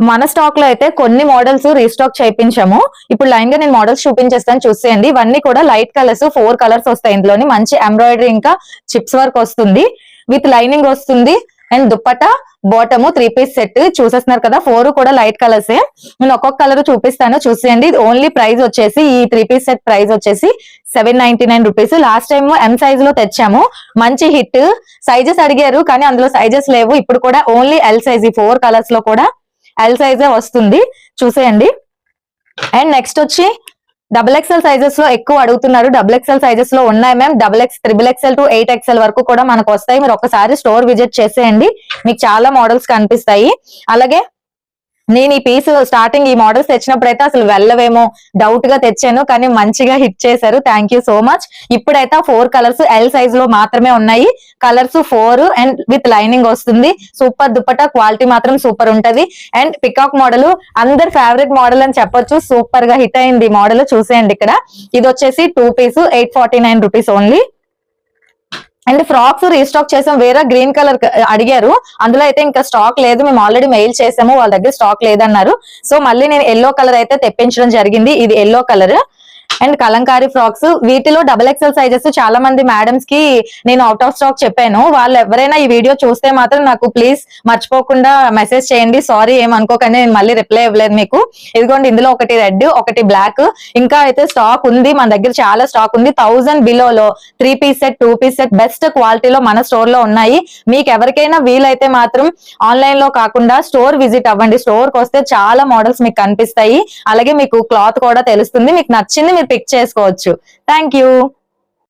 మన స్టాక్ లో అయితే కొన్ని మోడల్స్ రీస్టాక్ చేయించాము. ఇప్పుడు లైన్ గా నేను మోడల్స్ చూపించేస్తాను, చూసేయండి. ఇవన్నీ కూడా లైట్ కలర్స్, 4 కలర్స్ వస్తాయి. ఇందులోని మంచి ఎంబ్రాయిడరీ ఇంకా చిప్స్ వర్క్ వస్తుంది, విత్ లైనింగ్ వస్తుంది. And dupatta bottom 3 piece set చూసేస్తున్నారు కదా, 4 కూడా లైట్ కలర్సే. నేను ఒక్కొక్క కలర్ చూపిస్తాను, చూసేయండి. ఓన్లీ ప్రైస్ వచ్చేసి ఈ 3 పీస్ సెట్ ప్రైస్ వచ్చేసి 799 rupees. Last time M size లో తెచ్చాము, మంచి హిట్. సైజెస్ అడిగారు కానీ అందులో సైజెస్ లేవు. ఇప్పుడు కూడా ఓన్లీ ఎల్ సైజ్, ఈ 4 కలర్స్ లో కూడా ఎల్ సైజే వస్తుంది, చూసేయండి. అండ్ నెక్స్ట్ వచ్చి XXL సైజెస్ లో ఎక్కువ అడుగుతున్నారు. XXL సైజెస్ లో ఉన్నాయి మ్యామ్. XXL to 8XL వరకు కూడా మనకు వస్తాయి. మీరు ఒకసారి స్టోర్ విజిట్ చేసేయండి, మీకు చాలా మోడల్స్ కనిపిస్తాయి. అలాగే నేను ఈ పీస్ స్టార్టింగ్ ఈ మోడల్స్ తెచ్చినప్పుడు అయితే అసలు వెళ్ళవేమో డౌట్ గా తెచ్చాను, కానీ మంచిగా హిట్ చేశారు. Thank you so much. ఇప్పుడైతే 4 కలర్స్ ఎల్ సైజ్ లో మాత్రమే ఉన్నాయి. కలర్స్ 4 అండ్ విత్ లైనింగ్ వస్తుంది. సూపర్ దుప్పట క్వాలిటీ మాత్రం సూపర్ ఉంటది. అండ్ పికాక్ మోడల్ అందరి ఫేవరెట్ మోడల్ అని చెప్పొచ్చు, సూపర్ గా హిట్ అయింది ఈ మోడల్. చూసేయండి, ఇక్కడ ఇది వచ్చేసి 2 piece 849 rupees only. And frocks restock చేసాం, వేరే గ్రీన్ కలర్ అడిగారు, అందులో అయితే ఇంకా స్టాక్ లేదు. మేము ఆల్రెడీ మెయిల్ చేసాము, వాళ్ళ దగ్గర స్టాక్ లేదన్నారు. సో మళ్ళీ నేను ఎల్లో కలర్ అయితే తెప్పించడం జరిగింది. ఇది yellow colour. And Kalamkari frocks, వీటిలో XXL సైజెస్ చాలా మంది మేడమ్స్ కి నేను అవుట్ ఆఫ్ స్టాక్ చెప్పాను. వాళ్ళు ఎవరైనా ఈ వీడియో చూస్తే మాత్రం నాకు ప్లీజ్ మర్చిపోకుండా మెసేజ్ చేయండి. సారీ ఏమనుకోకండి, నేను మళ్ళీ రిప్లై ఇవ్వలేదు మీకు. ఇదిగోండి, ఇందులో ఒకటి రెడ్, ఒకటి బ్లాక్. ఇంకా అయితే స్టాక్ ఉంది, మన దగ్గర చాలా స్టాక్ ఉంది. 1000 బిలోలో 3 piece set, 2 piece set best క్వాలిటీలో మన స్టోర్ లో ఉన్నాయి. మీకు ఎవరికైనా వీలైతే మాత్రం ఆన్లైన్ లో కాకుండా స్టోర్ విజిట్ అవ్వండి. స్టోర్ కి వస్తే చాలా మోడల్స్ మీకు కనిపిస్తాయి. అలాగే మీకు క్లాత్ కూడా తెలుస్తుంది, మీకు నచ్చింది మీరు పిక్ చేసుకోవచ్చు. Thank you.